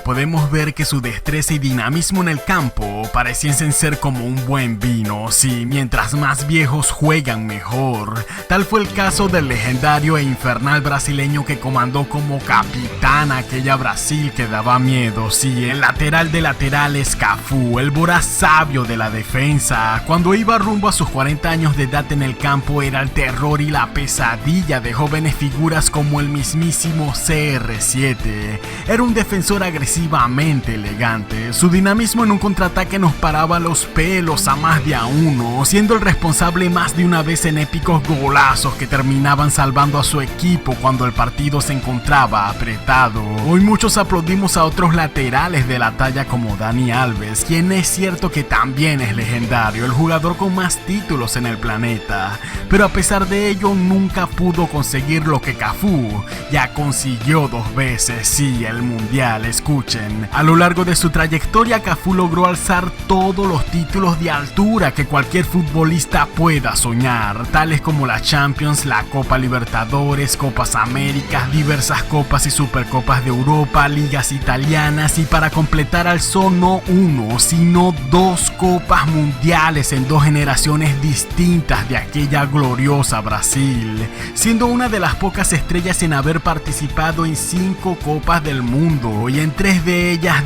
podemos ver que su destreza y dinamismo en el campo pareciesen ser como un buen vino. Sí, mientras más viejos juegan mejor. Tal fue el caso del legendario e infernal brasileño que comandó como capitán aquella Brasil que daba miedo. Sí, el lateral de laterales Cafu, el voraz sabio de la defensa. Cuando iba rumbo a sus 40 años de edad en el campo era el terror y la pesadilla de jóvenes figuras como el mismísimo CR7. Era un defensor agresivamente elegante. Su dinamismo en un contraataque nos paraba los pelos a más de a uno, siendo el responsable más de una vez en épicos golazos que terminaban salvando a su equipo cuando el partido se encontraba apretado. Hoy muchos aplaudimos a otros laterales de la talla como Dani Alves, quien es cierto que también es legendario, el jugador con más títulos en el planeta, pero a pesar de ello nunca pudo conseguir lo que Cafu ya consiguió 2 veces, sí, el mundial. Escuchen, a lo largo de su trayectoria Cafu logró alzar todos los títulos de altura que cualquier futbolista pueda soñar, tales como la Champions, la Copa Libertadores, Copas Américas, diversas copas y supercopas de Europa, ligas italianas, y para completar alzó no 1, sino 2 copas mundiales en 2 generaciones distintas de aquella gloriosa Brasil, siendo una de las pocas estrellas en haber participado en 5 copas del mundo y en 3 de ellas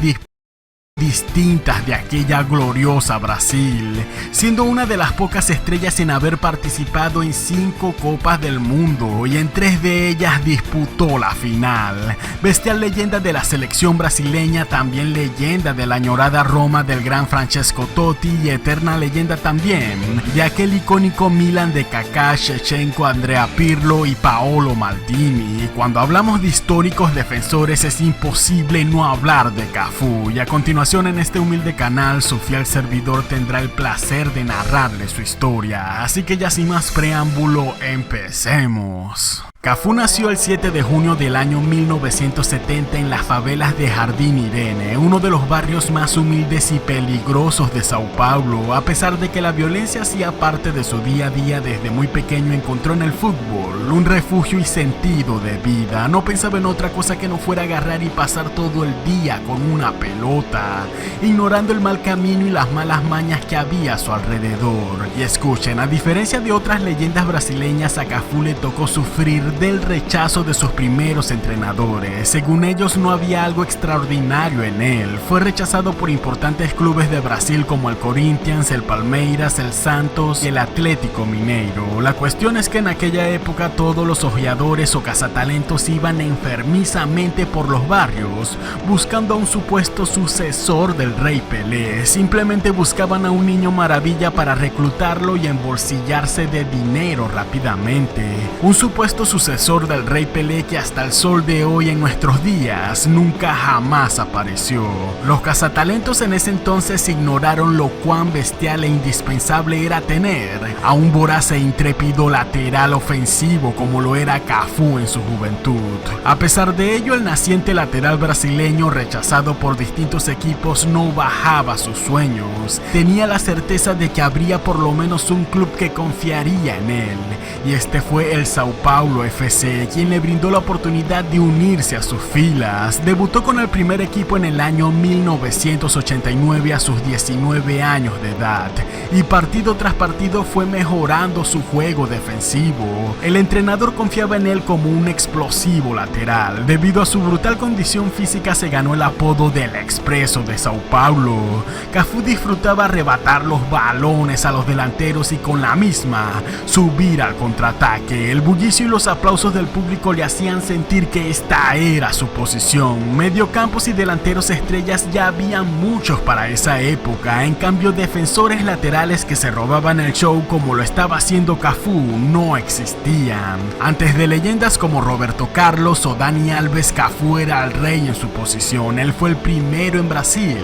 distintas de aquella gloriosa Brasil, siendo una de las pocas estrellas en haber participado en 5 copas del mundo y en 3 de ellas disputó la final. Bestial leyenda de la selección brasileña, también leyenda de la añorada Roma del gran Francesco Totti y eterna leyenda también de aquel icónico Milan de Kaká, Shevchenko, Andrea Pirlo y Paolo Maldini. Cuando hablamos de históricos defensores es imposible no hablar de Cafu, y a continuación en este humilde canal su fiel servidor tendrá el placer de narrarle su historia, así que ya sin más preámbulo empecemos. Cafu nació el 7 de junio del año 1970 en las favelas de Jardim Irene, uno de los barrios más humildes y peligrosos de Sao Paulo. A pesar de que la violencia hacía parte de su día a día, desde muy pequeño encontró en el fútbol un refugio y sentido de vida. No pensaba en otra cosa que no fuera agarrar y pasar todo el día con una pelota, ignorando el mal camino y las malas mañas que había a su alrededor. Y escuchen, a diferencia de otras leyendas brasileñas, a Cafu le tocó sufrir del rechazo de sus primeros entrenadores. Según ellos no había algo extraordinario en él. Fue rechazado por importantes clubes de Brasil como el Corinthians, el Palmeiras, el Santos y el Atlético Mineiro. La cuestión es que en aquella época todos los ojeadores o cazatalentos iban enfermizamente por los barrios buscando a un supuesto sucesor del Rey Pelé. Simplemente buscaban a un niño maravilla para reclutarlo y embolsillarse de dinero rápidamente. Un supuesto sucesor del Rey Pelé que hasta el sol de hoy en nuestros días nunca jamás apareció. Los cazatalentos en ese entonces ignoraron lo cuán bestial e indispensable era tener a un voraz e intrépido lateral ofensivo como lo era Cafu en su juventud. A pesar de ello, el naciente lateral brasileño, rechazado por distintos equipos, no bajaba sus sueños. Tenía la certeza de que habría por lo menos un club que confiaría en él, y este fue el Sao Paulo FC, quien le brindó la oportunidad de unirse a sus filas. Debutó con el primer equipo en el año 1989 a sus 19 años de edad, y partido tras partido fue mejorando su juego defensivo. El entrenador confiaba en él como un explosivo lateral. Debido a su brutal condición física se ganó el apodo del Expreso de Sao Paulo. Cafu disfrutaba arrebatar los balones a los delanteros y con la misma subir al contraataque. El bullicio y los aplausos del público le hacían sentir que esta era su posición. Mediocampos y delanteros estrellas ya había muchos para esa época. En cambio, defensores laterales que se robaban el show como lo estaba haciendo Cafu no existían. Antes de leyendas como Roberto Carlos o Dani Alves, Cafu era el rey en su posición. Él fue el primero en Brasil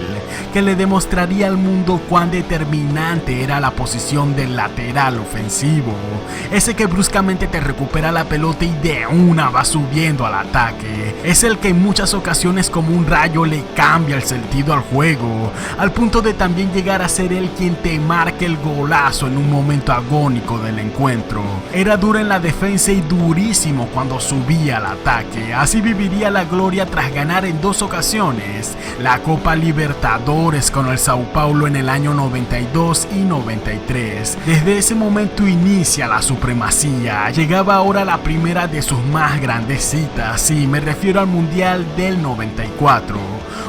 que le demostraría al mundo cuán determinante era la posición del lateral ofensivo, ese que bruscamente te recupera la pelota pelota y de una va subiendo al ataque. Es el que en muchas ocasiones como un rayo le cambia el sentido al juego, al punto de también llegar a ser él quien te marque el golazo en un momento agónico del encuentro. Era duro en la defensa y durísimo cuando subía al ataque. Así viviría la gloria tras ganar en 2 ocasiones la Copa Libertadores con el Sao Paulo en el año 92 y 93. Desde ese momento inicia la supremacía. Llegaba ahora la primera de sus más grandes citas, sí, me refiero al Mundial del 94.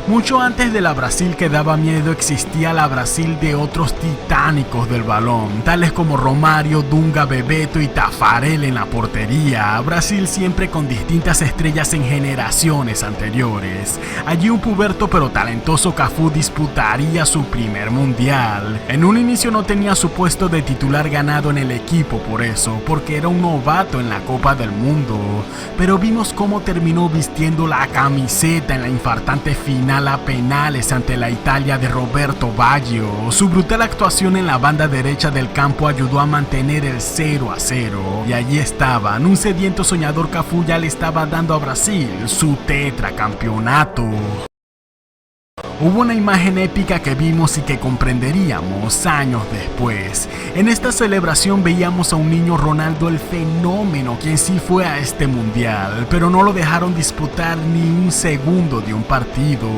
Mucho antes de la Brasil que daba miedo existía la Brasil de otros titánicos del balón, tales como Romário, Dunga, Bebeto y Tafarel en la portería. Brasil siempre con distintas estrellas en generaciones anteriores. Allí un puberto pero talentoso Cafú disputaría su primer mundial. En un inicio no tenía su puesto de titular ganado en el equipo por eso, porque era un novato en la Copa del Mundo. Pero vimos cómo terminó vistiendo la camiseta en la infartante final a penales ante la Italia de Roberto Baggio. Su brutal actuación en la banda derecha del campo ayudó a mantener el 0-0. Y allí estaban, un sediento soñador Cafú ya le estaba dando a Brasil su tetracampeonato. Hubo una imagen épica que vimos y que comprenderíamos años después. En esta celebración veíamos a un niño Ronaldo el fenómeno, quien sí fue a este mundial, pero no lo dejaron disputar ni un segundo de un partido.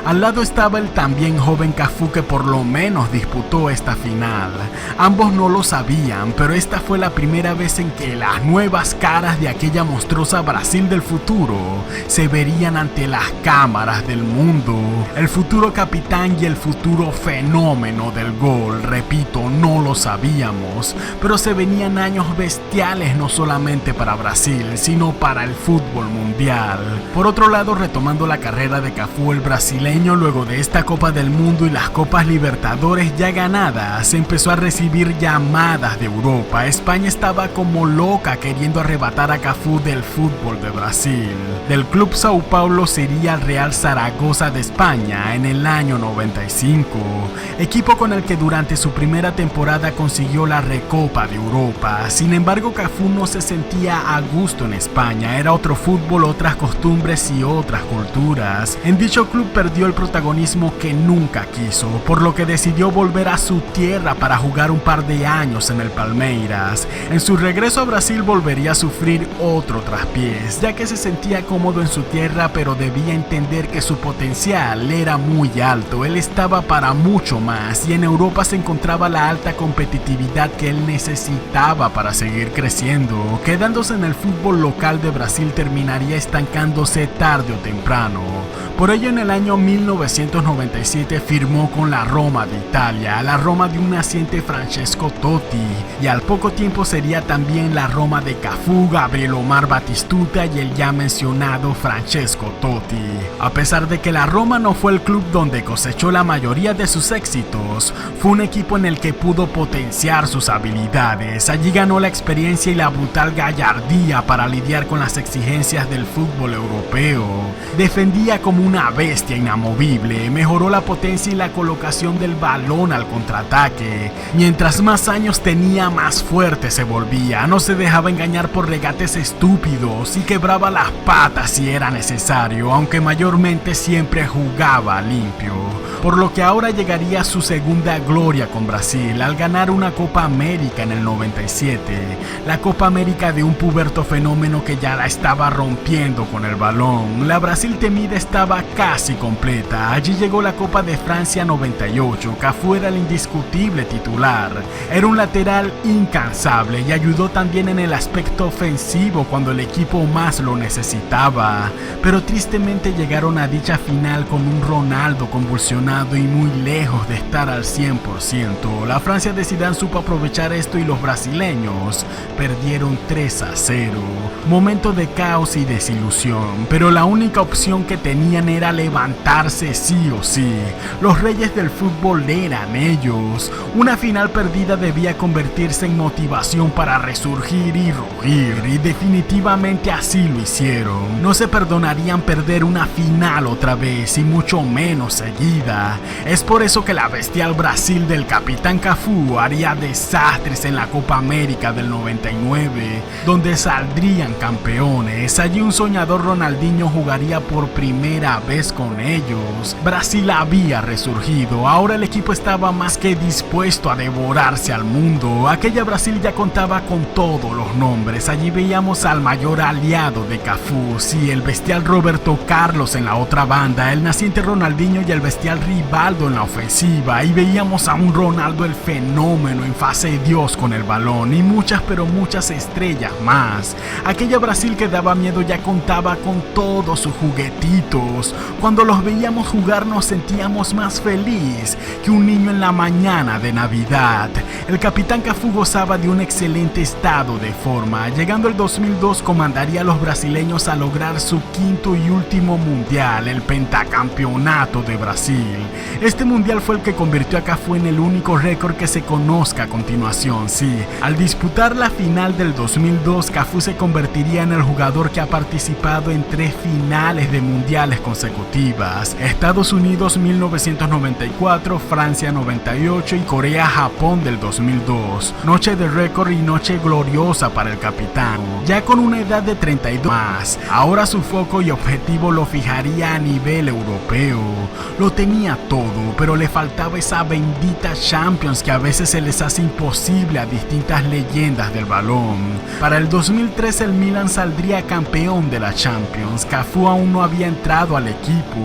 Al lado estaba el también joven Cafú que por lo menos disputó esta final. Ambos no lo sabían, pero esta fue la primera vez en que las nuevas caras de aquella monstruosa Brasil del futuro se verían ante las cámaras del mundo. El futuro capitán y el futuro fenómeno del gol, repito, no lo sabíamos, pero se venían años bestiales no solamente para Brasil, sino para el fútbol mundial. Por otro lado, retomando la carrera de Cafú, el brasileño, luego de esta Copa del Mundo y las Copas Libertadores ya ganadas, empezó a recibir llamadas de Europa. España estaba como loca queriendo arrebatar a Cafú del fútbol de Brasil. Del club Sao Paulo sería el Real Zaragoza de España en el año 95, equipo con el que durante su primera temporada consiguió la Recopa de Europa. Sin embargo, Cafú no se sentía a gusto en España, era otro fútbol, otras costumbres y otras culturas. En dicho club perdió el protagonismo que nunca quiso, por lo que decidió volver a su tierra para jugar un par de años en el Palmeiras. En su regreso a Brasil volvería a sufrir otro traspiés, ya que se sentía cómodo en su tierra, pero debía entender que su potencial era muy alto, él estaba para mucho más y en Europa se encontraba la alta competitividad que él necesitaba para seguir creciendo. Quedándose en el fútbol local de Brasil terminaría estancándose tarde o temprano. Por ello, en el año 1997 firmó con la Roma de Italia, la Roma de un naciente Francesco Totti, y al poco tiempo sería también la Roma de Cafú, Gabriel Omar Batistuta y el ya mencionado Francesco Totti. A pesar de que la Roma no fue el club donde cosechó la mayoría de sus éxitos, fue un equipo en el que pudo potenciar sus habilidades. Allí ganó la experiencia y la brutal gallardía para lidiar con las exigencias del fútbol europeo. Defendía como una bestia inamovible, mejoró la potencia y la colocación del balón al contraataque. Mientras más años tenía, más fuerte se volvía, no se dejaba engañar por regates estúpidos y quebraba las patas si era necesario, aunque mayormente siempre jugaba limpio. Por lo que ahora llegaría su segunda gloria con Brasil al ganar una Copa América en el 97, la Copa América de un puberto fenómeno que ya la estaba rompiendo con el balón. La Brasil temida estaba casi completa. Allí llegó la Copa de Francia 98, Cafú era el indiscutible titular, era un lateral incansable y ayudó también en el aspecto ofensivo cuando el equipo más lo necesitaba, pero tristemente llegaron a dicha final con un Ronaldo convulsionado y muy lejos de estar al 100%. La Francia de Zidane supo aprovechar esto y los brasileños perdieron 3-0. Momento de caos y desilusión, pero la única opción que tenían era levantarse sí o sí. Los reyes del fútbol eran ellos. Una final perdida debía convertirse en motivación para resurgir y rugir, y definitivamente así lo hicieron. No se perdonarían perder una final otra vez, y mucho menos menos seguida. Es por eso que la bestial Brasil del capitán Cafu haría desastres en la Copa América del 99, donde saldrían campeones. Allí un soñador Ronaldinho jugaría por primera vez con ellos. Brasil había resurgido, ahora el equipo estaba más que dispuesto a devorarse al mundo. Aquella Brasil ya contaba con todos los nombres. Allí veíamos al mayor aliado de Cafu, sí, el bestial Roberto Carlos en la otra banda, el naciente Ronaldinho y el bestial Rivaldo en la ofensiva, y veíamos a un Ronaldo el fenómeno en fase de Dios con el balón, y muchas pero muchas estrellas más. Aquella Brasil que daba miedo ya contaba con todos sus juguetitos. Cuando los veíamos jugar nos sentíamos más feliz que un niño en la mañana de Navidad. El capitán Cafu gozaba de un excelente estado de forma. Llegando el 2002 comandaría a los brasileños a lograr su quinto y último mundial, el pentacampeonato de Brasil. Este mundial fue el que convirtió a Cafu en el único récord que se conozca a continuación, sí. Al disputar la final del 2002, Cafu se convertiría en el jugador que ha participado en 3 finales de mundiales consecutivas: Estados Unidos 1994, Francia 98 y Corea-Japón del 2002. Noche de récord y noche gloriosa para el capitán, ya con una edad de 32 más. Ahora su foco y objetivo lo fijaría a nivel europeo. Lo tenía todo, pero le faltaba esa bendita Champions que a veces se les hace imposible a distintas leyendas del balón. Para el 2003 el Milan saldría campeón de la Champions. Cafu aún no había entrado al equipo,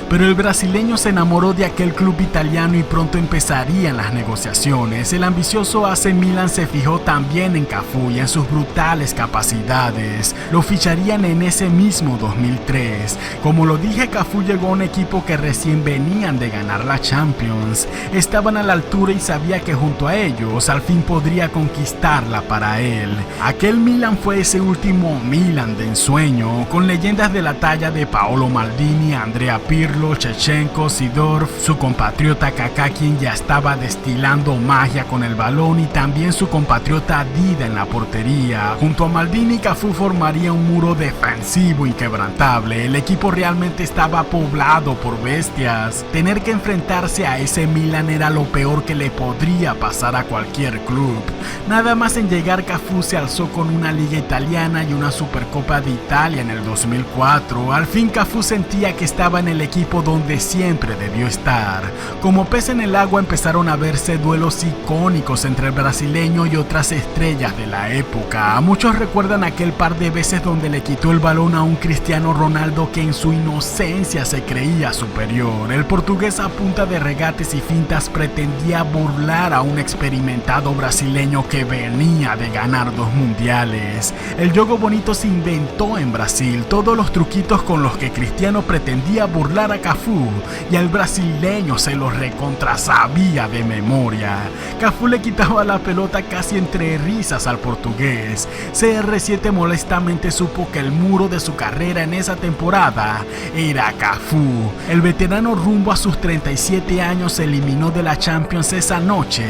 pero el brasileño se enamoró de aquel club italiano y pronto empezarían las negociaciones. El ambicioso AC Milan se fijó también en Cafu y en sus brutales capacidades. Lo ficharían en ese mismo 2003. Como lo dije, Cafu llegó a un equipo que recién venían de ganar la Champions. Estaban a la altura y sabía que junto a ellos al fin podría conquistarla para él. Aquel Milan fue ese último Milan de ensueño, con leyendas de la talla de Paolo Maldini, Andrea Pirlo, Shevchenko, Seedorf, su compatriota Kaká, quien ya estaba destilando magia con el balón, y también su compatriota Dida en la portería. Junto a Maldini, Cafu formaría un muro defensivo inquebrantable. El equipo realmente estaba poblado por bestias. Tener que enfrentarse a ese Milan era lo peor que le podría pasar a cualquier club. Nada más en llegar, Cafu se alzó con una liga italiana y una Supercopa de Italia en el 2004. Al fin Cafu sentía que estaba en el equipo donde siempre debió estar. Como pez en el agua empezaron a verse duelos icónicos entre el brasileño y otras estrellas de la época. Muchos recuerdan aquel par de veces donde le quitó el balón a un Cristiano Ronaldo que en su inocencia se creía superior. El portugués, a punta de regates y fintas, pretendía burlar a un experimentado brasileño que venía de ganar 2 mundiales. El juego bonito se inventó en Brasil, todos los truquitos con los que Cristiano pretendía burlar a Cafu, y el brasileño se los recontrasabía de memoria. Cafu le quitaba la pelota casi entre risas al portugués. CR7 molestamente supo que el muro de su carrera en esa temporada era Cafu. El veterano, rumbo a sus 37 años, eliminó de la Champions esa noche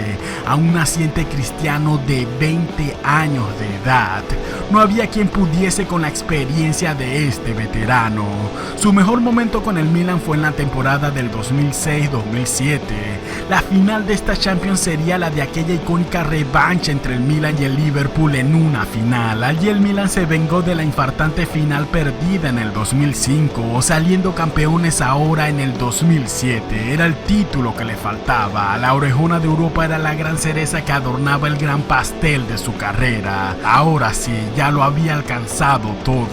a un naciente Cristiano de 20 años de edad. No había quien pudiese con la experiencia de este veterano. Su mejor momento con el Milan fue en la temporada del 2006-2007. La final de esta Champions sería la de aquella icónica revancha entre el Milan y el Liverpool en una final. Allí el Milan se vengó de la infartante final perdida en el 2005, saliendo campeones ahora en el 2007. Era el título que le faltaba. La orejona de Europa era la gran cereza que adornaba el gran pastel de su carrera. Ahora sí, ya lo había alcanzado todo.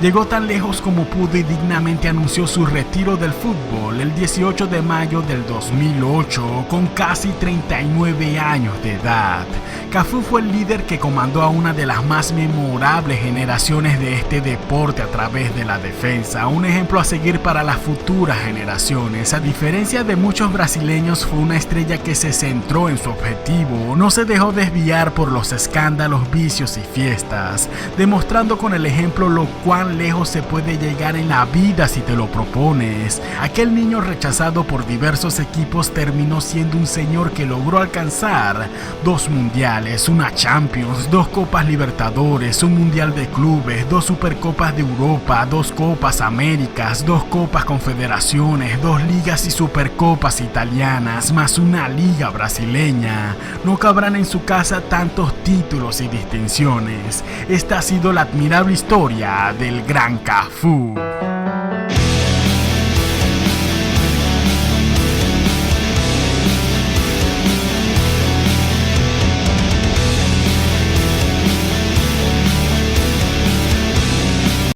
Llegó tan lejos como pudo y dignamente anunció su retiro del fútbol el 18 de mayo del 2008, con casi 39 años de edad. Cafu fue el líder que comandó a una de las más memorables generaciones de este deporte a través de la defensa, un ejemplo a seguir para las futuras generaciones. A diferencia de muchos brasileños, fue una estrella que se centró en su objetivo, no se dejó desviar por los escándalos, vicios y fiestas, demostrando con el ejemplo lo cuán lejos se puede llegar en la vida si te lo propones. James. Aquel niño rechazado por diversos equipos terminó siendo un señor que logró alcanzar 2 mundiales, una Champions, 2 Copas Libertadores, un Mundial de Clubes, 2 Supercopas de Europa, 2 Copas Américas, 2 Copas Confederaciones, 2 Ligas y Supercopas italianas, más una Liga brasileña. No cabrán en su casa tantos títulos y distinciones. Esta ha sido la admirable historia del Gran Cafú.